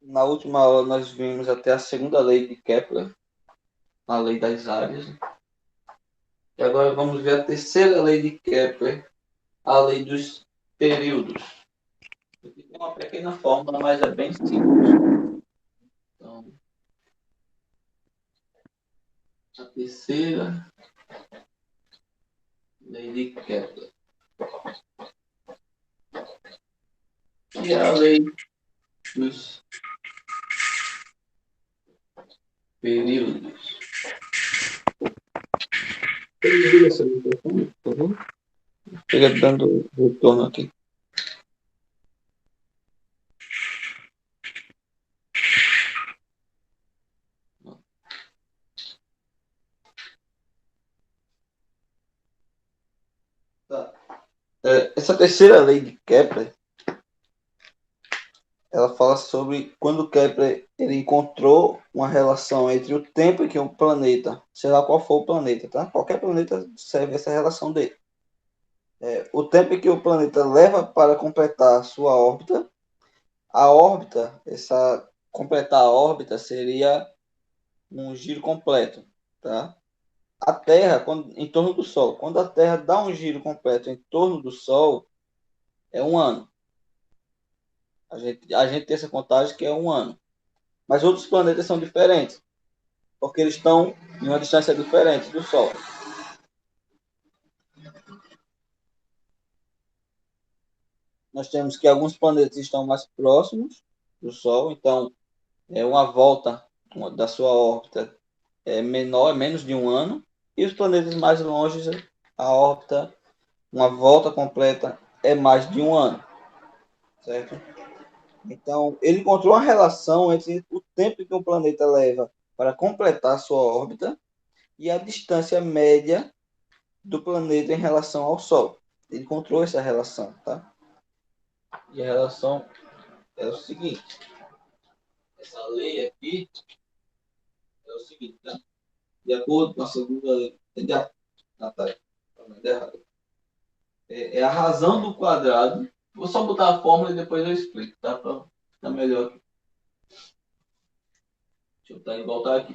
Na última aula nós vimos até a segunda lei de Kepler, a lei das áreas. E agora vamos ver a terceira lei de Kepler, a lei dos períodos. Aqui tem uma pequena fórmula, mas é bem simples. Então, a terceira lei de Kepler. E a lei dos períodos. Desliga essa microfone, por favor. Fica dando retorno aqui. Tá. Essa terceira lei de Kepler, ela fala sobre quando Kepler ele encontrou uma relação entre o tempo em que um planeta, sei lá qual for o planeta, tá? Qualquer planeta serve essa relação dele. O tempo em que o planeta leva para completar a sua órbita, completar a órbita seria um giro completo, tá? A Terra, em torno do Sol, quando a Terra dá um giro completo em torno do Sol, é um ano. A gente tem essa contagem que é um ano. Mas outros planetas são diferentes, porque eles estão em uma distância diferente do Sol. Nós temos que alguns planetas estão mais próximos do Sol, então uma volta da sua órbita é menor, é menos de um ano, e os planetas mais longe, a órbita, uma volta completa é mais de um ano, certo? Então, ele encontrou uma relação entre o tempo que um planeta leva para completar a sua órbita e a distância média do planeta em relação ao Sol. Ele encontrou essa relação, tá? E a relação é o seguinte: essa lei aqui é o seguinte, tá? De acordo com a segunda lei, Natália, a razão do quadrado. Vou só botar a fórmula e depois eu explico, tá? Para ficar melhor aqui. Deixa eu voltar aqui.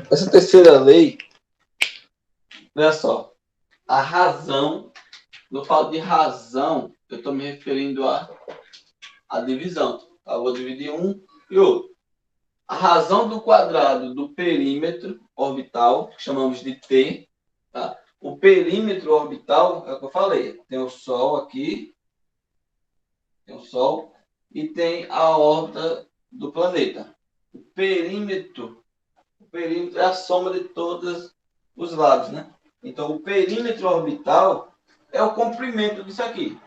Essa terceira lei, olha só, a razão, quando eu falo de razão, eu estou me referindo à divisão. Tá? Eu vou dividir um e outro. A razão do quadrado do perímetro orbital, que chamamos de T, tá? o perímetro orbital, é o que eu falei, tem o Sol aqui, tem o Sol, e tem a órbita do planeta. O perímetro é a soma de todos os lados, né? Então, o perímetro orbital é o comprimento disso aqui.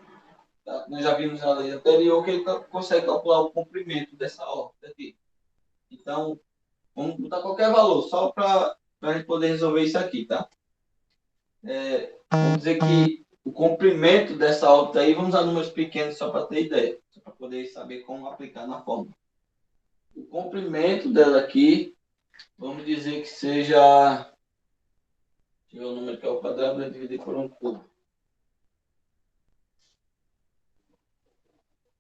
Tá? Nós já vimos na lei anterior que ele consegue calcular o comprimento dessa órbita aqui. Então, vamos botar qualquer valor, só para a gente poder resolver isso aqui, tá? Vamos dizer que o comprimento dessa órbita aí, vamos usar números pequenos só para ter ideia, só para poder saber como aplicar na fórmula. O comprimento dela aqui, vamos dizer que seja, deixa eu ver o número que é o quadrado, vai dividir por um cubo.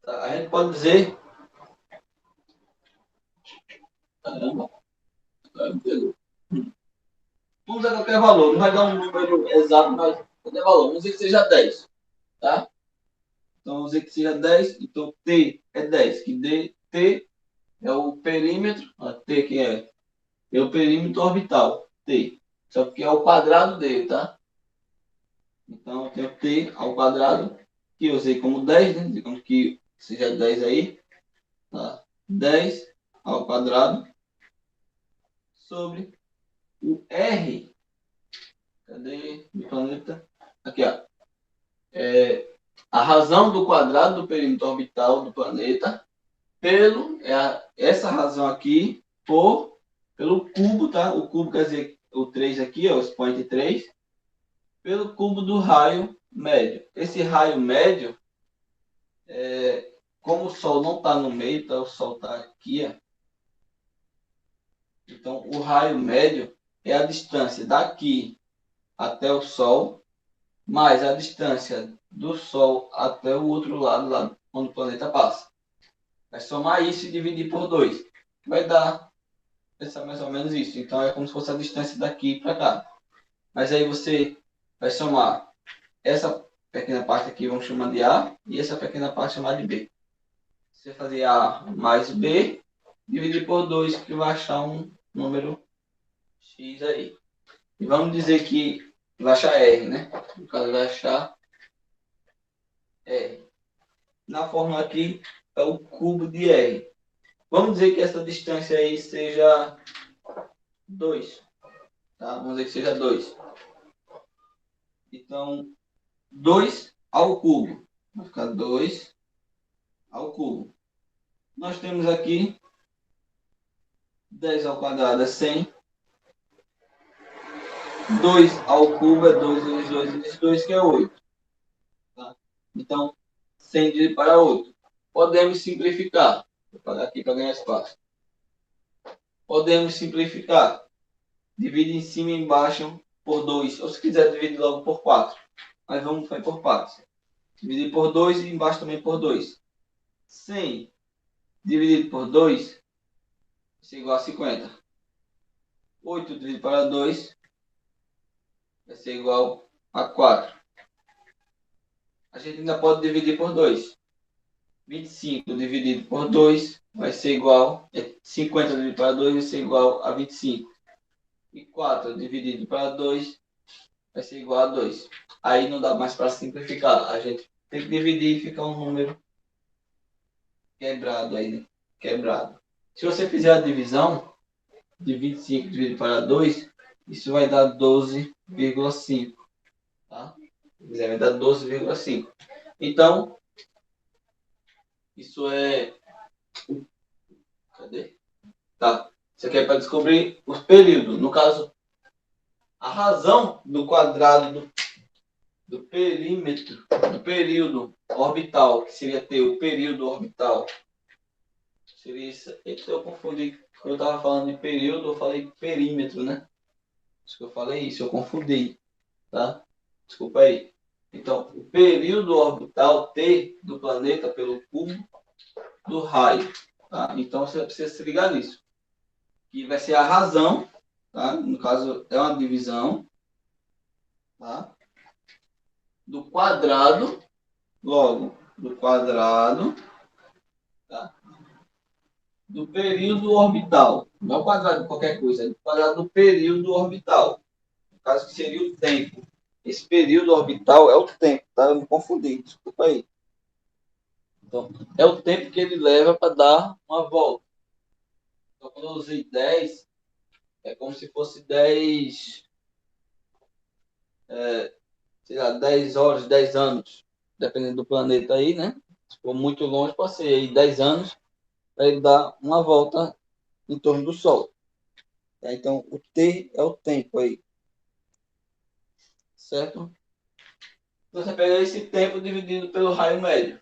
Tá? A gente pode dizer, caramba, vamos usar qualquer valor, não vai dar um número exato, mas qualquer valor, vamos dizer que seja 10, tá? Então, vamos dizer que seja 10, então T é 10, que T é o perímetro, T que é o perímetro orbital, T. Só que é o quadrado dele, tá? Então, eu tenho T ao quadrado, que eu usei como 10, né? Digamos que seja 10 aí, tá? 10 ao quadrado sobre o R, cadê o planeta? Aqui, ó. A razão do quadrado do perímetro orbital do planeta essa razão aqui pelo cubo, tá? O cubo quer dizer o 3 aqui, ó, o expoente 3, pelo cubo do raio médio. Esse raio médio, como o Sol não está no meio, tá? O Sol está aqui, ó. Então, o raio médio é a distância daqui até o Sol, mais a distância do Sol até o outro lado, lá onde o planeta passa. Vai somar isso e dividir por 2. Vai dar mais ou menos isso. Então, é como se fosse a distância daqui para cá. Mas aí você vai somar essa pequena parte aqui, vamos chamar de A, e essa pequena parte chamar de B. Você fazer A mais B, dividir por 2, que vai achar um número X aí. E vamos dizer que vai achar R, né? No caso, vai achar R. Na fórmula aqui, é o cubo de R. Vamos dizer que essa distância aí seja 2. Tá? Vamos dizer que seja 2. Então, 2 ao cubo. Vai ficar 2 ao cubo. Nós temos aqui 10 ao quadrado é 100. 2 ao cubo é 2 vezes 2 vezes 2, que é 8. Tá? Então, 100 dividido para 8. Podemos simplificar. Vou pagar aqui para ganhar espaço. Podemos simplificar. Divide em cima e embaixo por 2. Ou se quiser, divide logo por 4. Mas vamos fazer por partes. Dividir por 2 e embaixo também por 2. 100 dividido por 2 vai ser igual a 50. 8 dividido para 2 vai ser igual a 4. A gente ainda pode dividir por 2. 25 dividido por 2 vai ser igual... 50 dividido para 2 vai ser igual a 25. E 4 dividido para 2 vai ser igual a 2. Aí não dá mais para simplificar. A gente tem que dividir e fica um número quebrado aí, né? Quebrado. Se você fizer a divisão de 25 dividido para 2, isso vai dar 12,5. Tá? Vai dar 12,5. Então, isso é... Cadê? Tá. Isso aqui é para descobrir os períodos. No caso, a razão do quadrado do perímetro, do período orbital, que seria ter o período orbital, seria isso. Eita, eu confundi. Quando eu estava falando de período, eu falei perímetro, né? Acho que eu falei isso, eu confundi. Tá? Desculpa aí. Então, o período orbital T do planeta pelo cubo do raio. Tá? Então, você precisa se ligar nisso. Que vai ser a razão, tá? No caso, é uma divisão, tá? Do quadrado, logo, do quadrado, tá? Do período orbital. Não é o quadrado de qualquer coisa, é o quadrado do período orbital. No caso, que seria o tempo. Esse período orbital é o tempo, tá? Eu me confundi, desculpa aí. Então, é o tempo que ele leva para dar uma volta. Então, quando eu usei 10, é como se fosse 10, sei lá, 10 horas, 10 anos, dependendo do planeta aí, né? Se for muito longe, pode ser aí 10 anos para ele dar uma volta em torno do Sol. Tá? Então, o T é o tempo aí, certo? Você pega esse tempo dividido pelo raio médio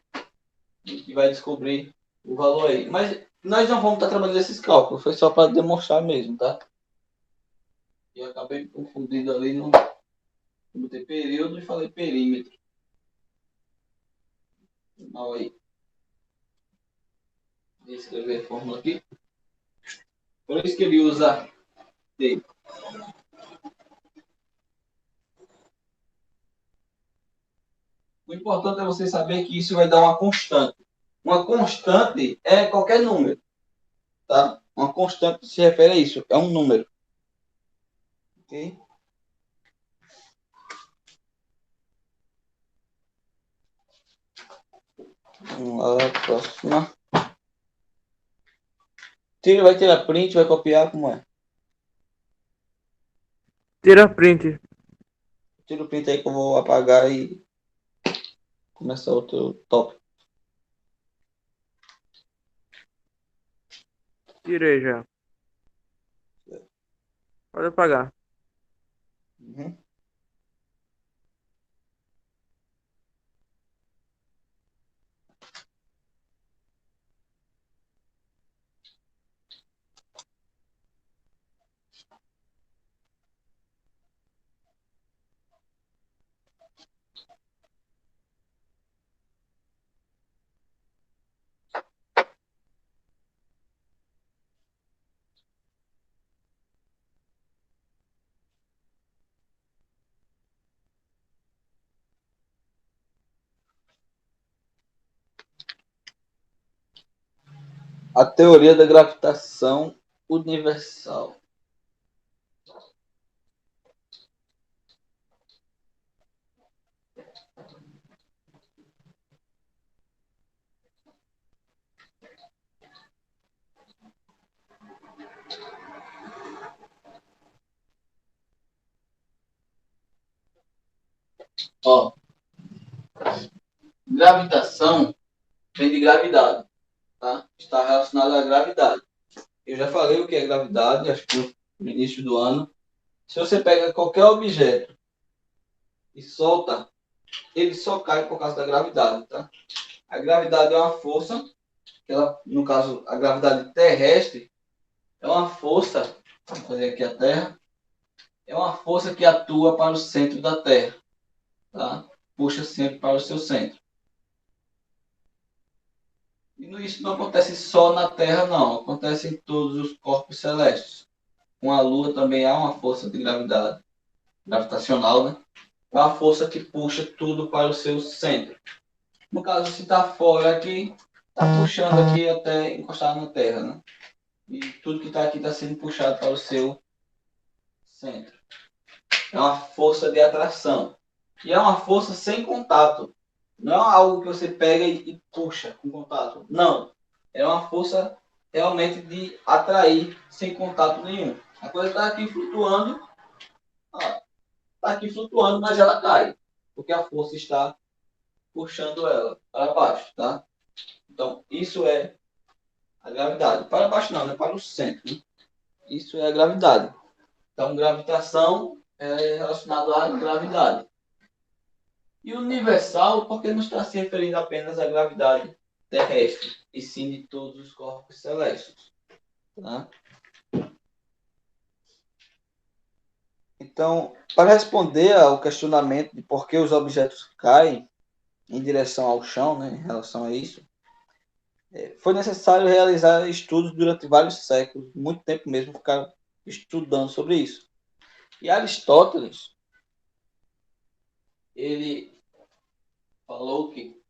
e vai descobrir o valor aí. Mas nós não vamos estar trabalhando esses cálculos, foi só para demonstrar mesmo, tá? Eu acabei confundindo ali no botei período e falei perímetro. Mal aí. Vou escrever a fórmula aqui. Por isso que ele usa T. O importante é você saber que isso vai dar uma constante. Uma constante é qualquer número, tá? Uma constante se refere a isso, é um número. Ok? Vamos lá, próxima. Tira, vai tirar print, vai copiar, como é? Tira print. Tira o print aí que eu vou apagar e começar outro tópico. Tirei já. Pode apagar. Uhum. A teoria da gravitação universal. Ó, gravitação vem de gravidade, tá? Está relacionado à gravidade. Eu já falei o que é gravidade, acho que no início do ano. Se você pega qualquer objeto e solta, ele só cai por causa da gravidade, tá? A gravidade é uma força, que ela, no caso, a gravidade terrestre é uma força, vou fazer aqui a Terra, é uma força que atua para o centro da Terra, tá? Puxa sempre para o seu centro. E isso não acontece só na Terra, não. Acontece em todos os corpos celestes. Com a Lua também há uma força de gravidade, gravitacional, né? É uma força que puxa tudo para o seu centro. No caso, se está fora aqui, está puxando aqui até encostar na Terra, né? E tudo que está aqui está sendo puxado para o seu centro. É uma força de atração. E é uma força sem contato. Não é algo que você pega e puxa com contato. Não. É uma força realmente de atrair sem contato nenhum. A coisa está aqui flutuando. Está aqui flutuando, mas ela cai. Porque a força está puxando ela para baixo, tá? Então, isso é a gravidade. Para baixo não, é para o centro. Né? Isso é a gravidade. Então, gravitação é relacionado à gravidade. E universal, porque não está se referindo apenas à gravidade terrestre, e sim de todos os corpos celestes. Tá? Então, para responder ao questionamento de por que os objetos caem em direção ao chão, né, em relação a isso, foi necessário realizar estudos durante vários séculos, muito tempo mesmo, ficar estudando sobre isso. E Aristóteles, ele falou que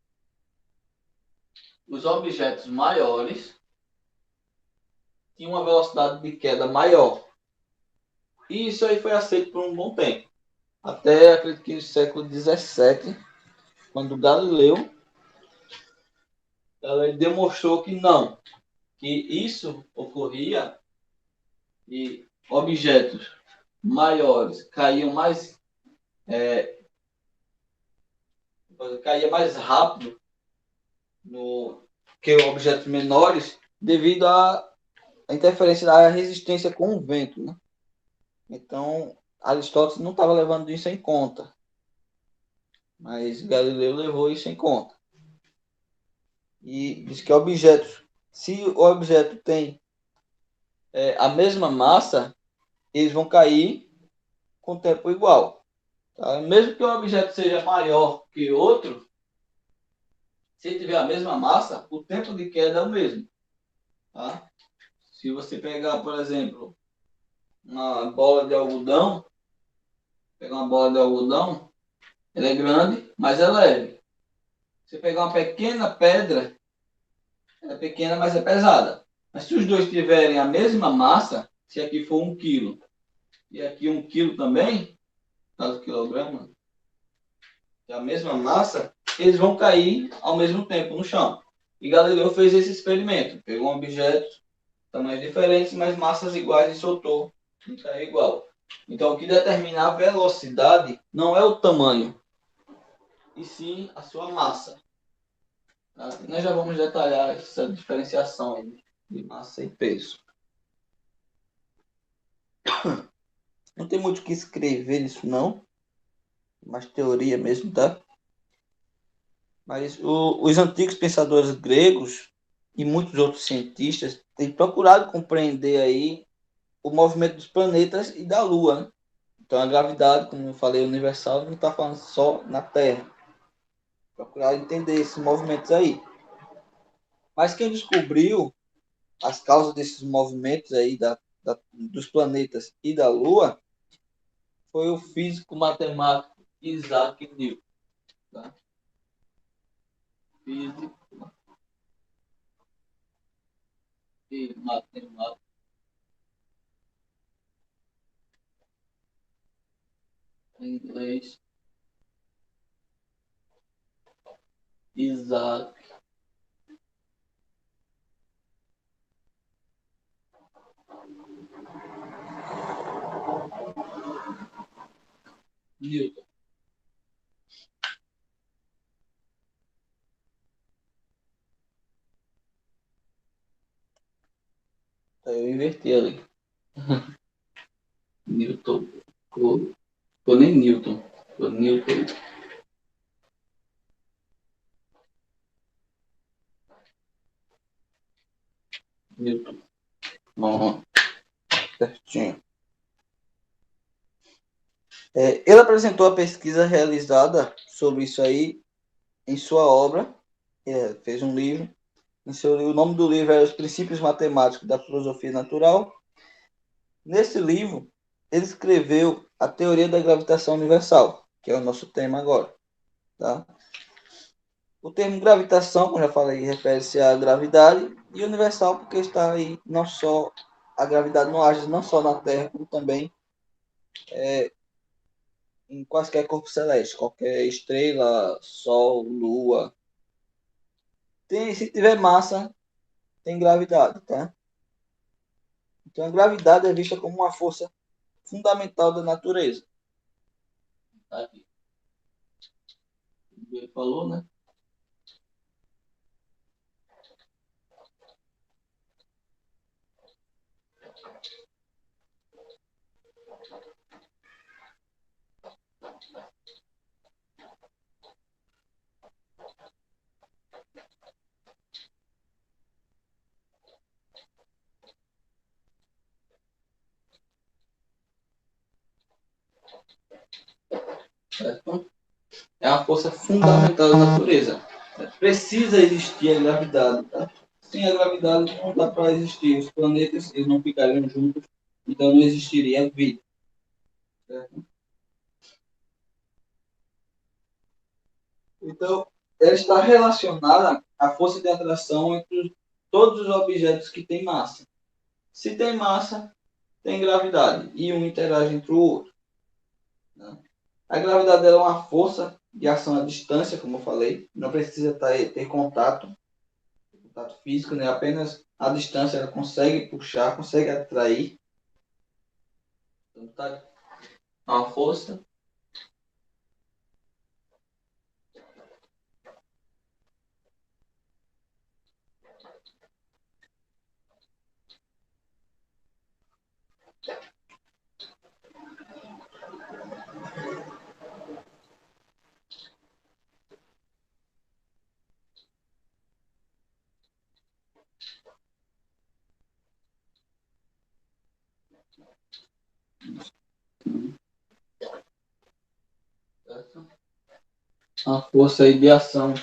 os objetos maiores tinham uma velocidade de queda maior. E isso aí foi aceito por um bom tempo. até acredito que século XVII, quando Galileu demonstrou que não, que isso ocorria e objetos maiores caía mais rápido no, que objetos menores devido à interferência da resistência com o vento, né? Então, Aristóteles não estava levando isso em conta, mas Galileu levou isso em conta. E diz que objetos, se o objeto tem a mesma massa, eles vão cair com tempo igual. Tá? Mesmo que o objeto seja maior que outro, se tiver a mesma massa, o tempo de queda é o mesmo. Tá? Se você pegar, por exemplo, uma bola de algodão, ela é grande, mas é leve. Se você pegar uma pequena pedra, ela é pequena, mas é pesada. Mas se os dois tiverem a mesma massa, se aqui for 1 quilo e aqui 1 quilo também, caso quilograma, é a mesma massa, eles vão cair ao mesmo tempo no chão. E Galileu fez esse experimento. Pegou um objeto, tamanhos diferentes, mas massas iguais e soltou. E caiu igual. Então, o que determina a velocidade não é o tamanho, e sim a sua massa. Tá? E nós já vamos detalhar essa diferenciação de massa e peso. Não tem muito o que escrever nisso, não. Mais teoria mesmo, tá? Mas os antigos pensadores gregos e muitos outros cientistas têm procurado compreender aí o movimento dos planetas e da Lua, né? Então a gravidade, como eu falei, universal, não está falando só na Terra. Procurar entender esses movimentos aí. Mas quem descobriu as causas desses movimentos aí dos planetas e da Lua foi o físico matemático Isaac Newton. Tá? Físico e matemático em inglês, Isaac Newton. Eu inverti ali. Newton. Ficou nem Newton. Ficou Newton. Newton. Uhum. Certinho. Ele apresentou a pesquisa realizada sobre isso aí em sua obra. Fez um livro. O nome do livro é Os Princípios Matemáticos da Filosofia Natural. Nesse livro, ele escreveu a teoria da gravitação universal, que é o nosso tema agora. Tá? O termo gravitação, como já falei, refere-se à gravidade, e universal porque está aí não só a gravidade não age não só na Terra, como também em quaisquer corpos celestes, qualquer estrela, Sol, Lua. Se tiver massa, tem gravidade, tá? Então a gravidade é vista como uma força fundamental da natureza. Tá aqui. Ele falou, né? Certo? É uma força fundamental da natureza. Precisa existir a gravidade, tá? Sem a gravidade não dá para existir. Os planetas eles não ficariam juntos, então não existiria vida. Certo? Então, ela está relacionada à força de atração entre todos os objetos que têm massa. Se tem massa, tem gravidade, e um interage entre o outro. Né? A gravidade dela é uma força de ação à distância, como eu falei. Não precisa ter contato físico, né? Apenas a distância ela consegue puxar, consegue atrair. Então, tá? Uma força. Certo? Uma força aí de ação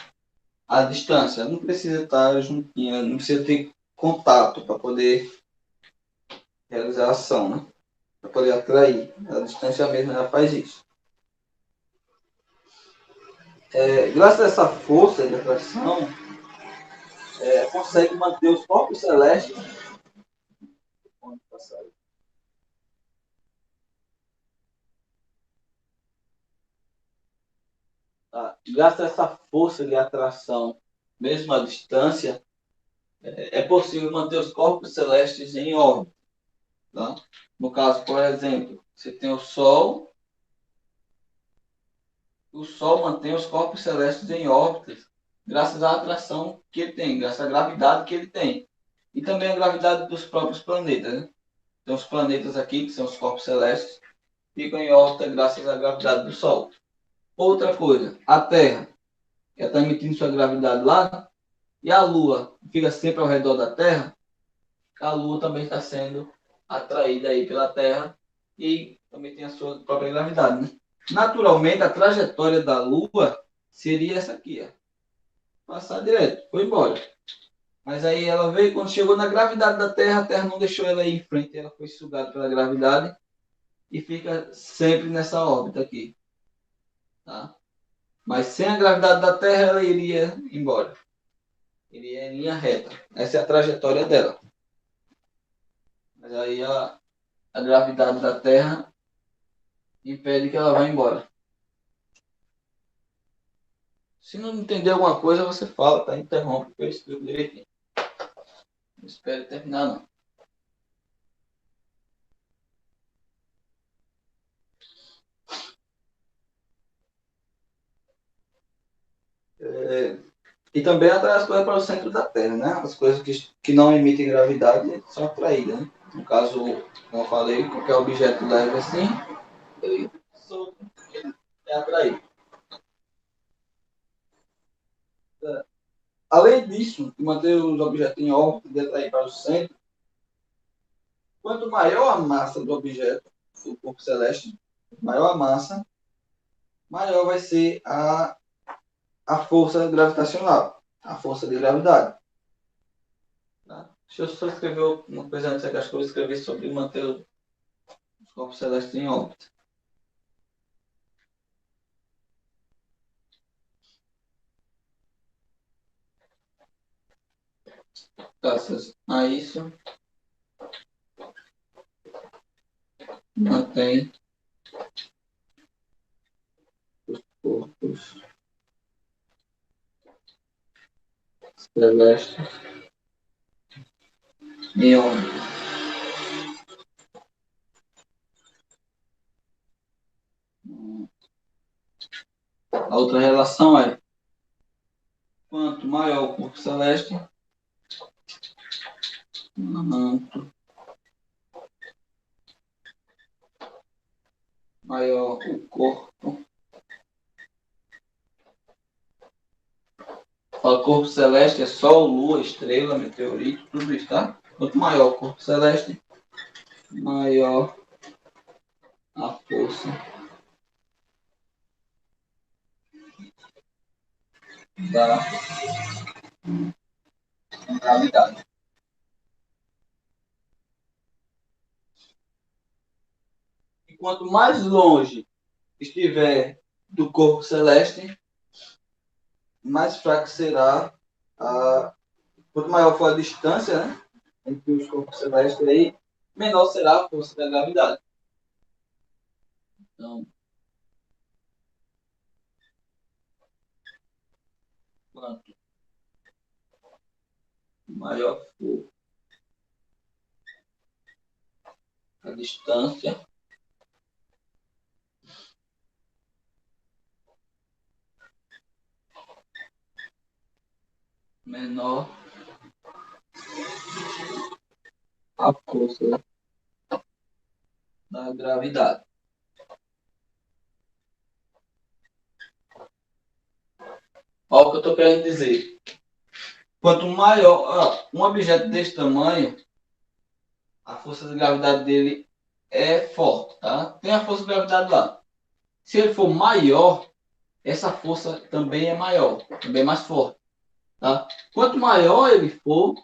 à distância. Não precisa estar juntinha, não precisa ter contato para poder realizar a ação, né? Para poder atrair. A distância mesmo ela faz isso. Graças a essa força de atração, consegue manter os corpos celestes. Onde passar? Tá? Graças a essa força de atração, mesmo à distância, é possível manter os corpos celestes em órbita. Tá? No caso, por exemplo, você tem o Sol mantém os corpos celestes em órbitas graças à atração que ele tem, graças à gravidade que ele tem. E também a gravidade dos próprios planetas. Né? Então, os planetas aqui, que são os corpos celestes, ficam em órbita graças à gravidade do Sol. Outra coisa, a Terra, que está emitindo sua gravidade lá, e a Lua fica sempre ao redor da Terra, a Lua também está sendo atraída aí pela Terra e também tem a sua própria gravidade, né? Naturalmente, a trajetória da Lua seria essa aqui, ó. Passar direto, foi embora. Mas aí ela veio, quando chegou na gravidade da Terra, a Terra não deixou ela ir em frente, ela foi sugada pela gravidade e fica sempre nessa órbita aqui, tá? Mas sem a gravidade da Terra, ela iria embora. Iria em linha reta. Essa é a trajetória dela. Mas aí a gravidade da Terra impede que ela vá embora. Se não entender alguma coisa, você fala, tá? Interrompe, que eu explico direitinho. Não espere terminar, não. E também atrai as coisas para o centro da Terra, né? As coisas que não emitem gravidade são atraídas, né? No caso, como eu falei, qualquer objeto leve assim, ele é atraído. Além disso, de manter os objetos em órbita, de atrair para o centro, quanto maior a massa do objeto, do corpo celeste, maior a massa, maior vai ser a força gravitacional, a força de gravidade. Tá? Deixa eu só escrever uma coisa antes, que acho que eu vou escrever sobre manter os corpos celestes em órbita. Graças a isso, mantém os corpos celestes em órbita. A outra relação é quanto maior o corpo celeste, maior o corpo. O corpo celeste é Sol, Lua, estrela, meteorito, tudo isso, tá? Quanto maior o corpo celeste, maior a força da gravidade. E quanto mais longe estiver do corpo celeste, mais fraco será a. Quanto maior for a distância, né, entre os corpos celestes, aí, menor será a força da gravidade. Então, Quanto maior for a distância, menor a força da gravidade. Olha o que eu estou querendo dizer. Quanto maior um objeto desse tamanho, a força de gravidade dele é forte, tá? Tem a força de gravidade lá. Se ele for maior, essa força também é maior, também é mais forte, tá? Quanto maior ele for,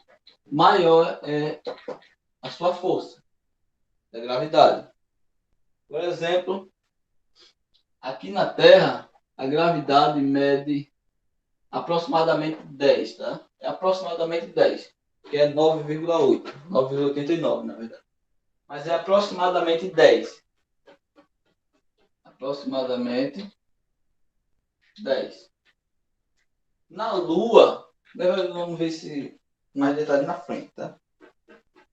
maior é a sua força da gravidade. Por exemplo, aqui na Terra, a gravidade mede aproximadamente 10, tá? É aproximadamente 10, que é 9,8, 9,89 na verdade. Mas é aproximadamente 10. Aproximadamente 10. Na Lua, vamos ver se mais detalhe na frente, tá?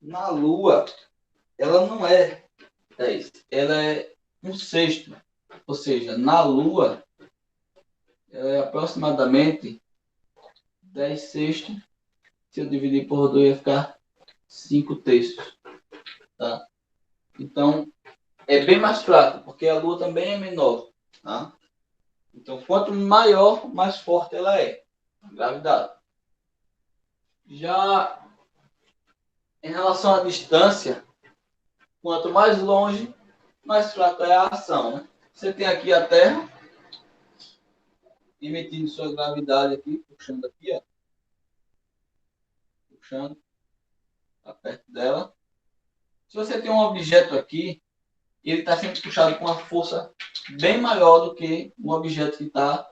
Na Lua, ela não é 10, ela é um sexto. Ou seja, na Lua, ela é aproximadamente 10 sextos. Se eu dividir por 2, ia ficar 5 terços. Tá? Então, é bem mais fraca, porque a Lua também é menor. Tá? Então, quanto maior, mais forte ela é. A gravidade. Já em relação à distância, quanto mais longe, mais fraca é a ação. Né? Você tem aqui a Terra, emitindo sua gravidade aqui, puxando aqui, ó. Puxando, tá perto dela. Se você tem um objeto aqui, ele está sendo puxado com uma força bem maior do que um objeto que está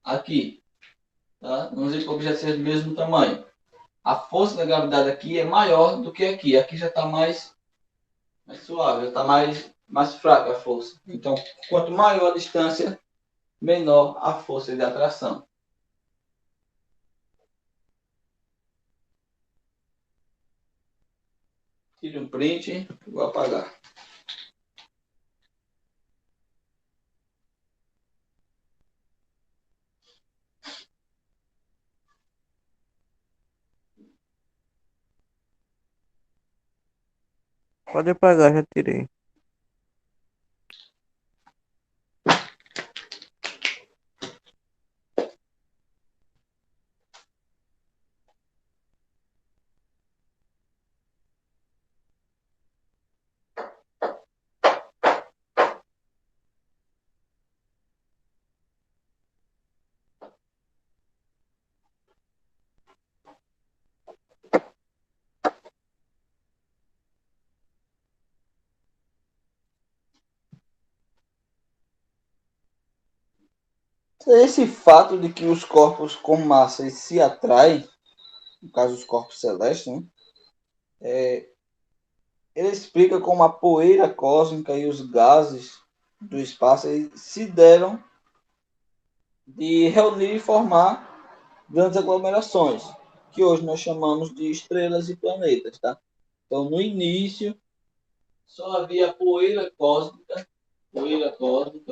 aqui. Tá? Vamos dizer que o objeto seja do mesmo tamanho. A força da gravidade aqui é maior do que aqui. Aqui já está mais suave, já está mais fraca a força. Então, quanto maior a distância, menor a força de atração. Tire um print, vou apagar. Pode apagar, já tirei. Esse fato de que os corpos com massa se atraem, no caso os corpos celestes, né? Ele explica como a poeira cósmica e os gases do espaço se deram de reunir e formar grandes aglomerações, que hoje nós chamamos de estrelas e planetas. Tá? Então, no início, só havia poeira cósmica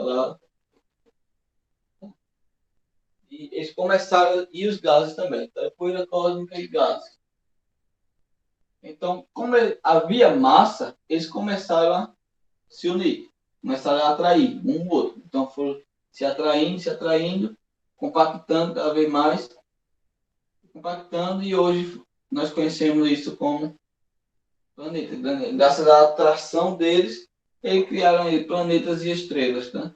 lá, e eles começaram, e os gases também, então, poeira cósmica e gases. Então, como havia massa, eles começaram a se unir, começaram a atrair um ao outro. Então, foram se atraindo, compactando cada vez mais, compactando, e hoje nós conhecemos isso como planeta. Graças à atração deles, eles criaram aí planetas e estrelas. Né?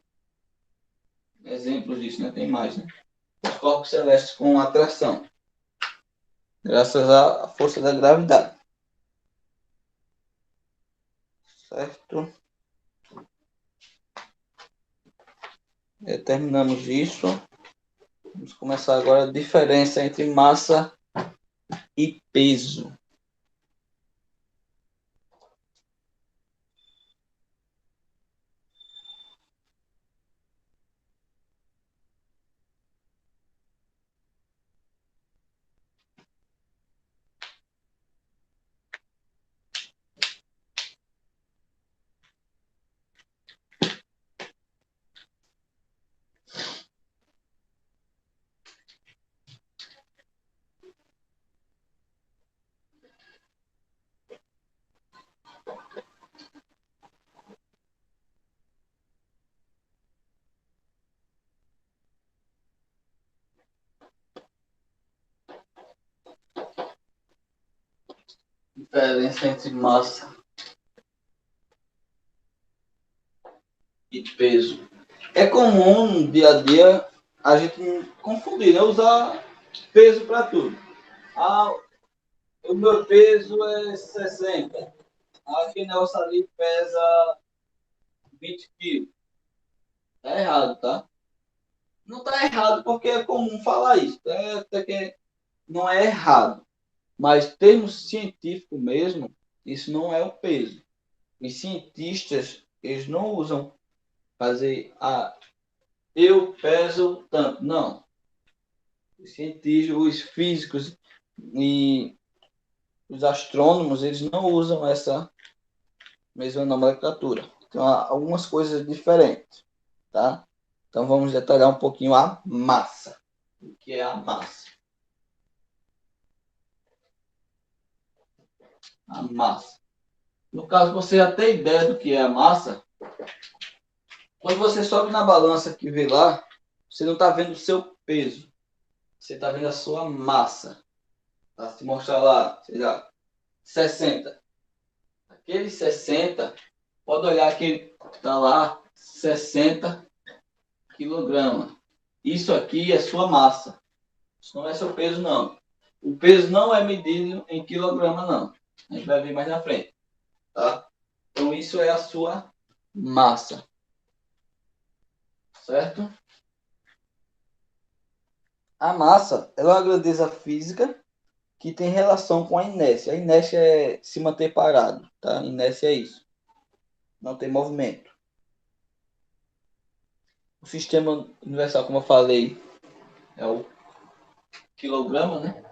Exemplos disso, né? Tem mais. Né? Os corpos celestes com atração, graças à força da gravidade. Certo? Terminamos isso. Vamos começar agora a diferença entre massa e peso. Diferença entre massa e peso. É comum no dia a dia a gente confundir, né? Usar peso para tudo. Ah, o meu peso é 60. Aquele negócio ali pesa 20 quilos. Tá errado, tá? Não tá errado porque é comum falar isso. Até que não é errado. Mas termo científico mesmo, isso não é o peso. Os cientistas, eles não usam fazer, eu peso tanto. Não. Os cientistas, os físicos e os astrônomos, eles não usam essa mesma nomenclatura. Então, há algumas coisas diferentes, tá? Então, vamos detalhar um pouquinho a massa. O que é a massa? A massa. No caso, você já tem ideia do que é a massa. Quando você sobe na balança que vê lá, você não está vendo o seu peso. Você está vendo a sua massa. Tá? Se mostrar lá, sei lá, 60. Aquele 60, pode olhar que está lá 60 quilogramas. Isso aqui é sua massa. Isso não é seu peso, não. O peso não é medido em quilograma, não. A gente vai ver mais na frente. Tá? Então, isso é a sua massa. Certo? A massa, ela é uma grandeza física que tem relação com a inércia. A inércia é se manter parado. Tá? A inércia é isso. Não tem movimento. O sistema universal, como eu falei, é o quilograma, né?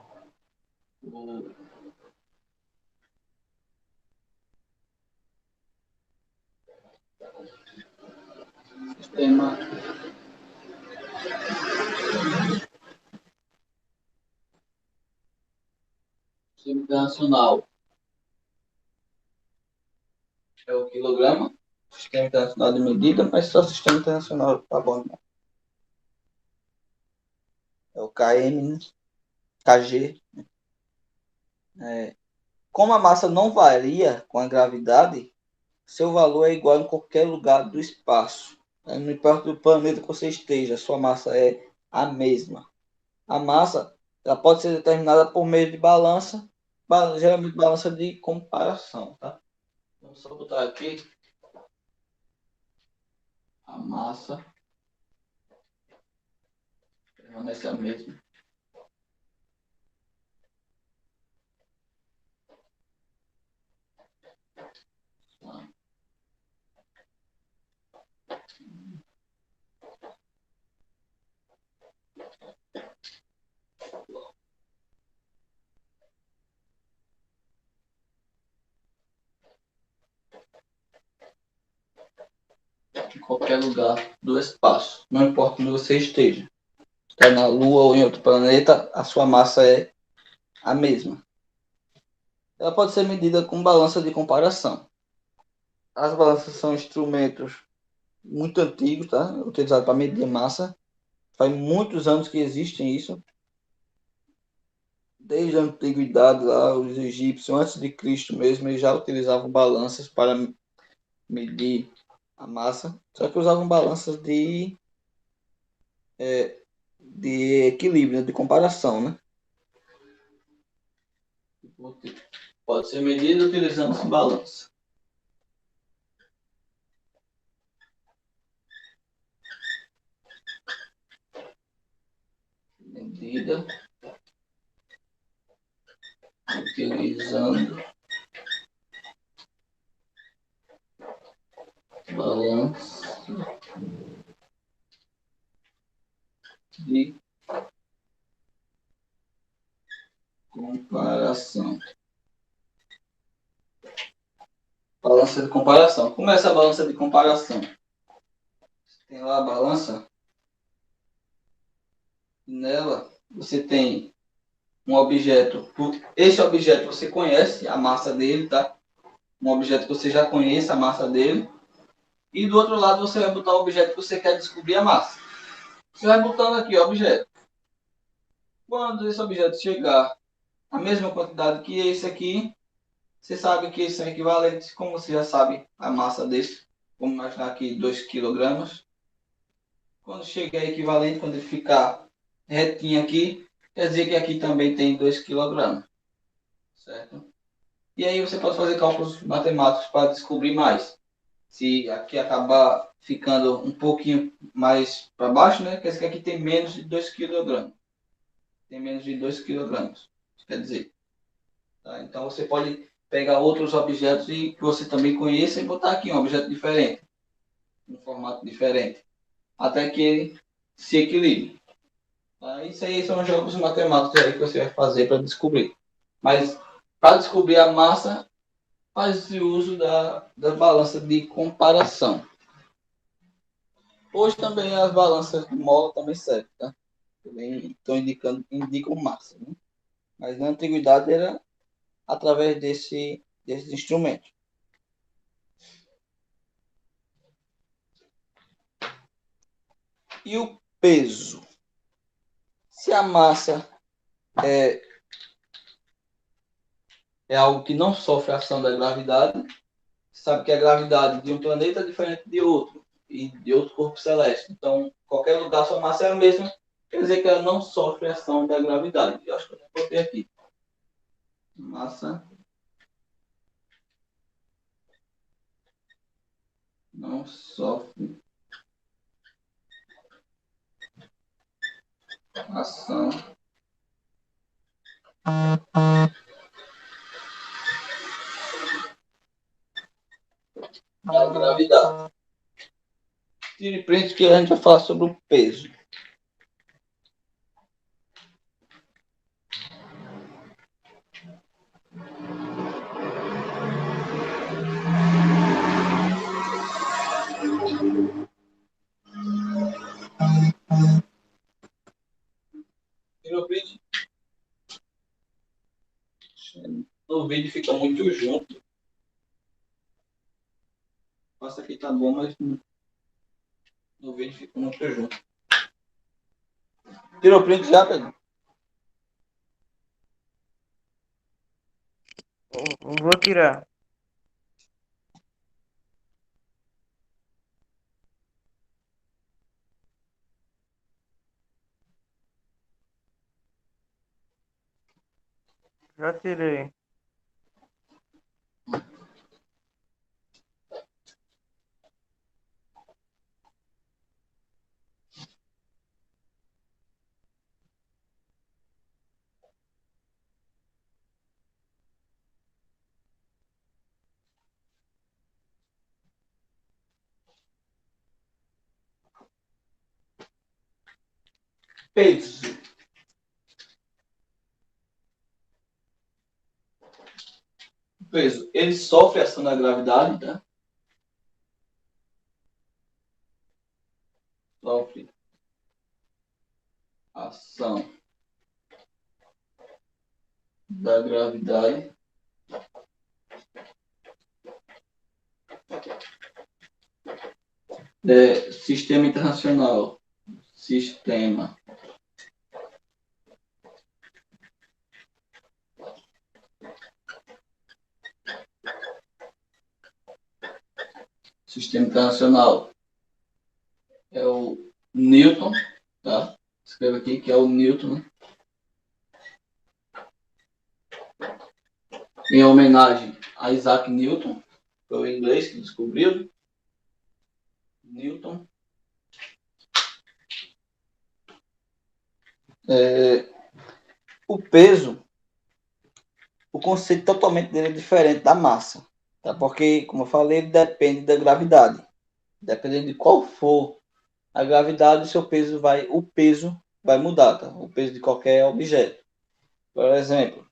O sistema internacional é o quilograma. Sistema internacional de medida, mas só sistema internacional tá bom. Né? É o km, né? kg. É. Como a massa não varia com a gravidade, seu valor é igual em qualquer lugar do espaço. Não importa o planeta que você esteja, sua massa é a mesma. A massa ela pode ser determinada por meio de balança, geralmente balança de comparação. Tá? Vamos só botar aqui a massa permanece a mesma. Tá? Em qualquer lugar do espaço, não importa onde você esteja. Está na Lua ou em outro planeta, a sua massa é a mesma. Ela pode ser medida com balança de comparação. As balanças são instrumentos muito antigos, tá? Utilizados para medir massa. Faz muitos anos que existem isso. Desde a antiguidade lá, os egípcios, antes de Cristo mesmo, eles já utilizavam balanças para medir a massa. Só que usavam balanças de equilíbrio, né? De comparação, né? Pode ser medida utilizando essa balança. Medida utilizando balança de comparação. Balança de comparação. Como é essa balança de comparação? Tem lá a balança. Nela você tem um objeto. Esse objeto você conhece a massa dele, tá? Um objeto que você já conhece a massa dele. E do outro lado você vai botar o objeto que você quer descobrir a massa. Você vai botando aqui o objeto. Quando esse objeto chegar a mesma quantidade que esse aqui, Você sabe que são equivalentes, como você já sabe, a massa desse, vamos imaginar aqui 2 kg. Quando chegar equivalente, quando ele ficar retinho aqui, quer dizer que aqui também tem 2 kg, certo? E aí você pode fazer cálculos matemáticos para descobrir mais. Se aqui acabar ficando um pouquinho mais para baixo, né? Quer dizer que aqui tem menos de 2 kg. Tem menos de 2 kg. Quer dizer, tá? Então você pode pegar outros objetos que você também conheça e botar aqui um objeto diferente, um formato diferente, até que ele se equilibre. Tá? Isso aí são jogos matemáticos aí que você vai fazer para descobrir. Mas para descobrir a massa, faz-se uso da balança de comparação. Hoje também as balanças de mola também servem, tá? Também estão indicam massa, né? Mas na antiguidade era através desse instrumento. E o peso? Se a massa é algo que não sofre a ação da gravidade, sabe que a gravidade de um planeta é diferente de outro, e de outro corpo celeste. Então, qualquer lugar, sua massa é a mesma, quer dizer que ela não sofre a ação da gravidade. Eu acho que eu já botei aqui. Massa não sofre ação da gravidade. Tire print que a gente vai falar sobre o peso. Tirou print? No vídeo fica muito junto. Passa aqui tá bom, mas no vídeo fica muito junto. Tirou print já, Pedro? Vou tirar. Já tirei. Peso. Peso. Ele sofre a ação da gravidade, tá? Sofre ação da gravidade. Sistema internacional. Sistema internacional é o Newton, tá? Escreva aqui que é o Newton, né? Em homenagem a Isaac Newton, foi o inglês que descobriu. Newton. O peso, o conceito totalmente dele é diferente da massa, tá? Porque, como eu falei, ele depende da gravidade. Dependendo de qual for a gravidade, o peso vai mudar, tá? O peso de qualquer objeto. Por exemplo,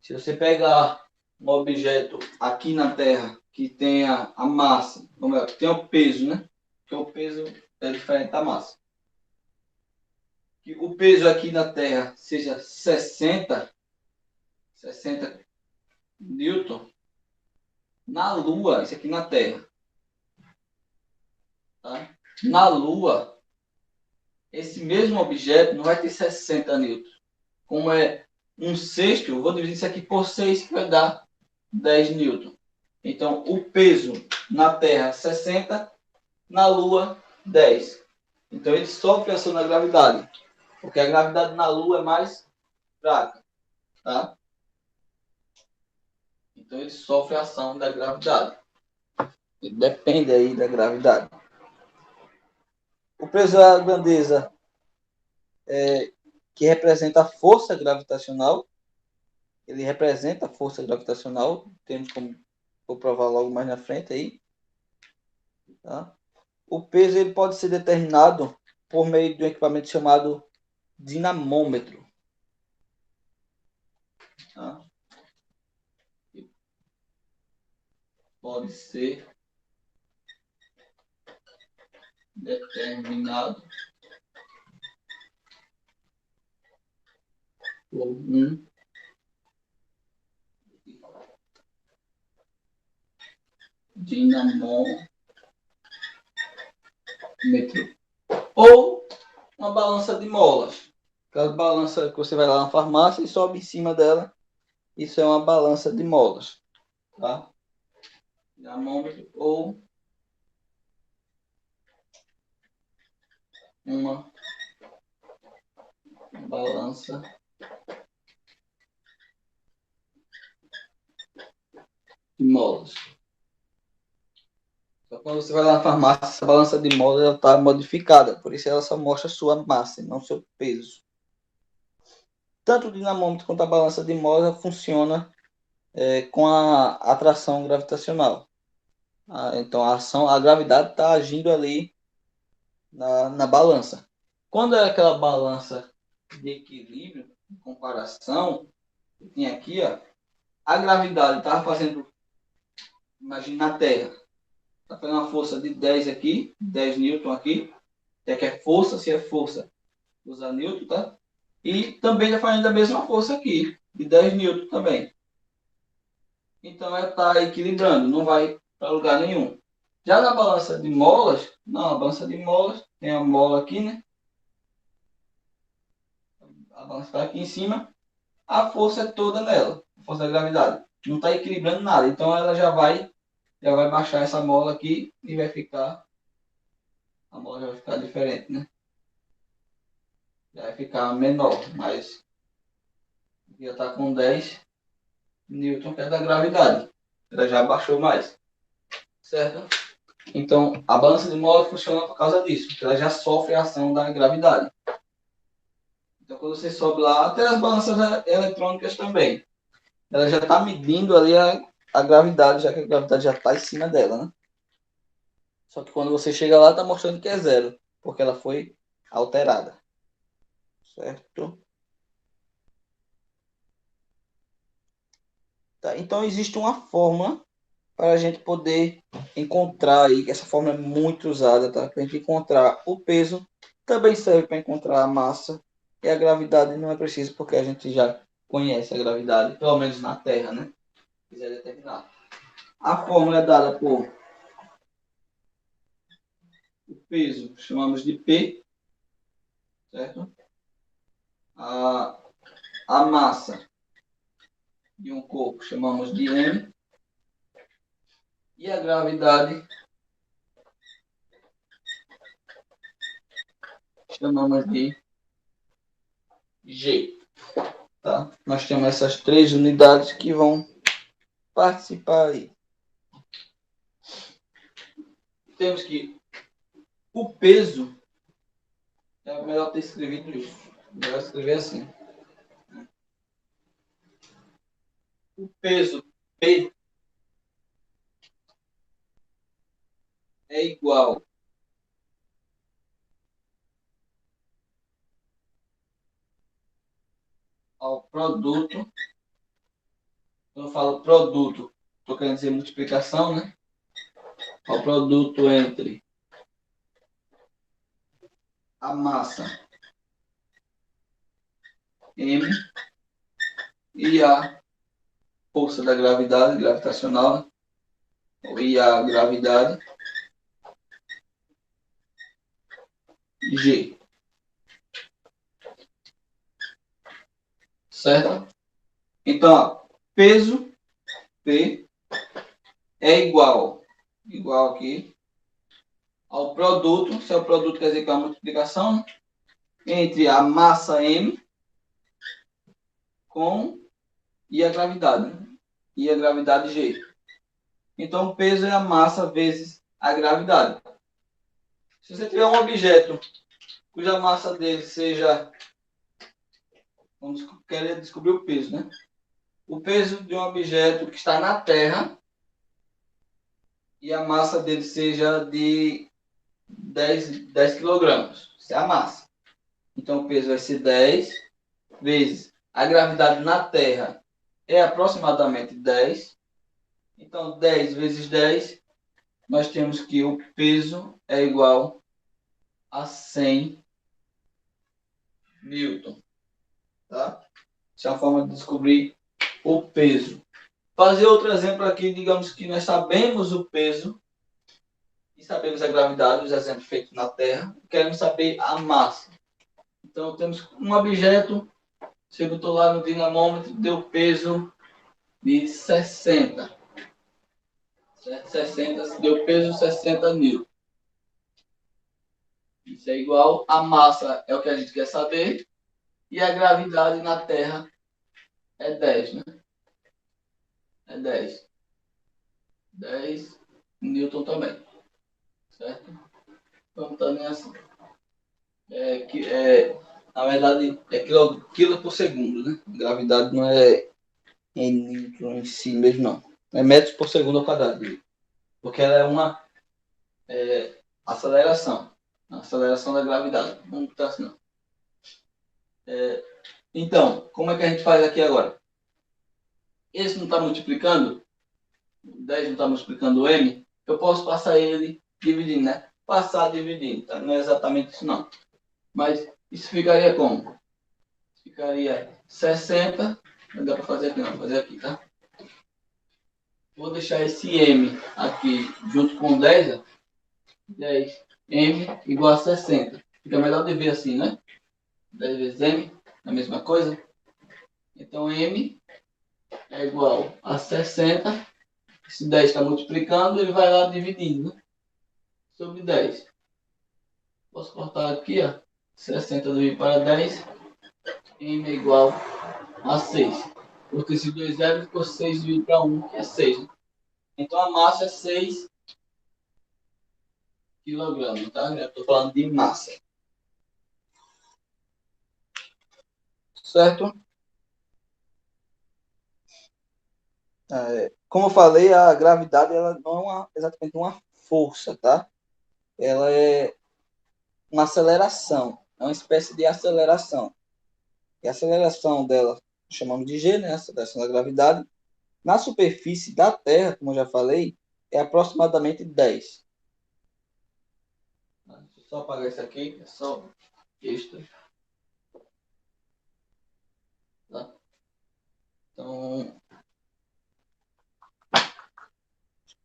se você pegar um objeto aqui na Terra que tenha a massa, que tenha o peso, né? Que o peso é diferente da massa. Que o peso aqui na Terra seja 60 newton, na Lua, isso aqui na Terra, tá? Na Lua, esse mesmo objeto não vai ter 60 newtons. Como é um sexto, eu vou dividir isso aqui por 6, que vai dar 10 newton. Então, o peso na Terra, 60, na Lua, 10. Então, ele sofre a ação da gravidade, porque a gravidade na Lua é mais fraca, tá? Então, ele sofre a ação da gravidade. Ele depende aí da gravidade. O peso é a grandeza que representa a força gravitacional. Ele representa a força gravitacional. Temos como vou provar logo mais na frente aí. Tá? O peso ele pode ser determinado por meio de um equipamento chamado dinamômetro. Tá? Pode ser determinado por um dinamômetro ou uma balança de molas. Aquela balança que você vai lá na farmácia e sobe em cima dela. Isso é uma balança de molas. Tá? Dinamômetro ou uma balança de molas. Então, quando você vai lá na farmácia, essa balança de molas está modificada, por isso ela só mostra a sua massa, não seu peso. Tanto o dinamômetro quanto a balança de molas funciona com a atração gravitacional. Então a gravidade está agindo ali na balança. Quando é aquela balança de equilíbrio, de comparação, tem aqui, ó, a gravidade estava fazendo, imagina na Terra, está fazendo uma força de 10 aqui, 10 newton aqui, que é força, se é força, usa newton, tá? E também está fazendo a mesma força aqui, de 10 newton também. Então ela está equilibrando, não vai para lugar nenhum. Já na balança de molas, não, a balança de molas, tem a mola aqui, né? A balança está aqui em cima, a força é toda nela, a força da gravidade. Não está equilibrando nada, então ela já vai baixar essa mola aqui e vai ficar, a mola já vai ficar diferente, né? Já vai ficar menor, mas já está com 10 newton, que é da gravidade. Ela já baixou mais, certo? Então, a balança de mola funciona por causa disso, porque ela já sofre a ação da gravidade. Então, quando você sobe lá, até as balanças eletrônicas também, ela já está medindo ali a gravidade, já que a gravidade já está em cima dela, né? Só que quando você chega lá, está mostrando que é zero, porque ela foi alterada, certo? Tá, então, existe uma forma para a gente poder encontrar aí, que essa forma é muito usada, tá? Para a gente encontrar o peso, também serve para encontrar a massa, e a gravidade não é preciso, porque a gente já conhece a gravidade, pelo menos na Terra, né? Se quiser determinar. A fórmula é dada por o peso, chamamos de P, certo? A massa de um corpo chamamos de M, e a gravidade chamamos de G. Tá? Nós temos essas três unidades que vão participar aí. Temos que o peso, é melhor ter escrevido isso. Melhor escrever assim. O peso P é igual ao produto. Quando eu falo produto, estou querendo dizer multiplicação, né? Ao produto entre a massa M e a força da gravidade gravitacional, e a gravidade G. Certo? Então, ó, peso P é igual aqui ao produto, se é o produto quer dizer que é a multiplicação, entre a massa M e a gravidade G. Então, o peso é a massa vezes a gravidade. Se você tiver um objeto cuja massa dele seja... Vamos querer descobrir o peso, né? O peso de um objeto que está na Terra e a massa dele seja de 10 kg. Isso é a massa. Então, o peso vai ser 10 vezes a gravidade na Terra é aproximadamente 10. Então, 10 vezes 10, nós temos que o peso é igual a 100 newton. Tá? Essa é a forma de descobrir o peso. Fazer outro exemplo aqui, digamos que nós sabemos o peso e sabemos a gravidade, os exemplos feitos na Terra, queremos saber a massa. Então, temos um objeto, você botou lá no dinamômetro, deu peso de 60. 60, deu peso 60 newton. Isso é igual, a massa é o que a gente quer saber, e a gravidade na Terra é 10, né? É 10. 10 newton também. Certo? Vamos também assim. Na verdade, é quilo por segundo, né? A gravidade não é em newton em si mesmo, não. É metros por segundo ao quadrado. Porque ela é uma aceleração. A aceleração da gravidade. Não está assim, não. Então, como é que a gente faz aqui agora? Esse não está multiplicando, o 10 não está multiplicando o M, eu posso passar ele dividindo, né? Passar dividindo, tá? Não é exatamente isso não. Mas isso ficaria como? Ficaria 60, não dá para fazer aqui não, vou fazer aqui, tá? Vou deixar esse M aqui junto com 10, 10 M igual a 60. Fica melhor de ver assim, né? 10 vezes M, a mesma coisa. Então M é igual a 60. Esse 10 está multiplicando, ele vai lá dividindo, né? Sobre 10. Posso cortar aqui, ó. 60 dividido para 10. M é igual a 6. Porque esse 2 zeros ficou 6 dividido para 1, que é 6. Né? Então a massa é 6 kg, tá? Já estou falando de massa. Certo? Como eu falei, a gravidade ela não é exatamente uma força, tá? Ela é uma aceleração. É uma espécie de aceleração. E a aceleração dela chamamos de G, né? A aceleração da gravidade. Na superfície da Terra, como eu já falei, é aproximadamente 10. Deixa eu só apagar isso aqui, é só extra. Tá? Então,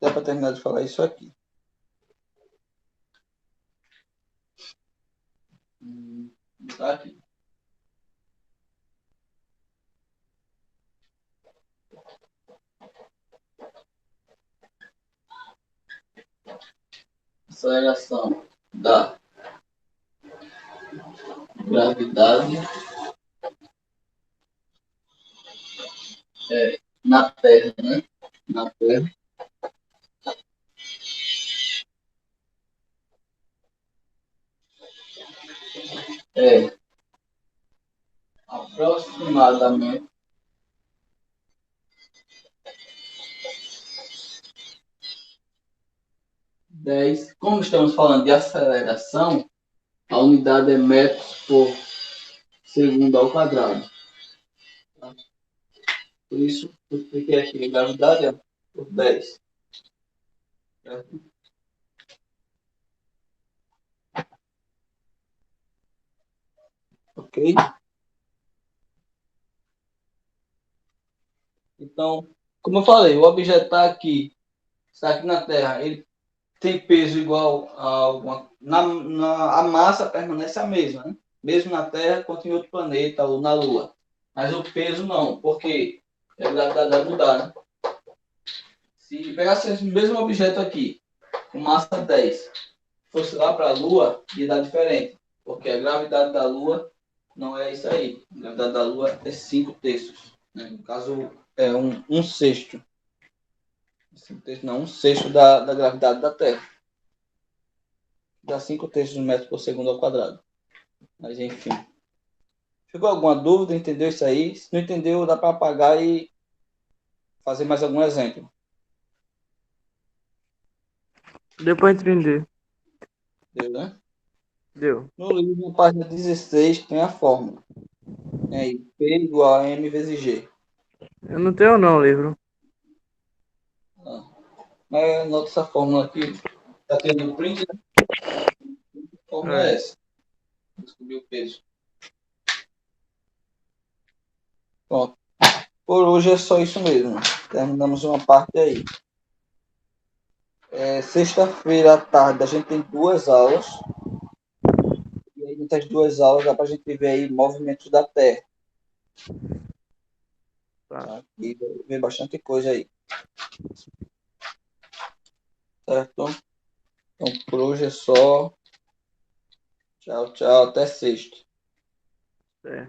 dá para terminar de falar isso aqui. Tá aqui. Aceleração da gravidade na Terra, né? Na Terra. É aproximadamente 10. Como estamos falando de aceleração, a unidade é metros por segundo ao quadrado. Tá? Por isso, eu expliquei aqui a gravidade é por 10. Certo? Ok? Então, como eu falei, o objeto está aqui na Terra, ele tem peso igual a alguma... a massa permanece a mesma, né? Mesmo na Terra quanto em outro planeta ou na Lua. Mas o peso não, porque a gravidade vai mudar, né? Se pegasse esse mesmo objeto aqui, com massa 10, fosse lá para a Lua, ia dar diferente. Porque a gravidade da Lua não é isso aí. A gravidade da Lua é 5 terços. Né? No caso, é um sexto. 5 terços, não, um sexto da gravidade da Terra. Dá 5 terços de metro por segundo ao quadrado. Mas enfim. Ficou alguma dúvida? Entendeu isso aí? Se não entendeu, dá para apagar e fazer mais algum exemplo. Deu pra entender. Entendeu, né? Deu. No livro, na página 16, tem a fórmula. É aí, P igual a M vezes G. Eu não tenho não, livro. Ah, mas anota essa fórmula aqui. Tá tendo o print, né? A fórmula é É. essa. Descobrir o peso. Pronto. Por hoje é só isso mesmo. Terminamos uma parte aí. Sexta-feira à tarde a gente tem 2 aulas. E aí, nessas 2 aulas, dá para a gente ver aí movimentos da Terra. Tá. Tá? E ver bastante coisa aí. Certo? Então, por hoje é só. Tchau, tchau. Até sexta. É.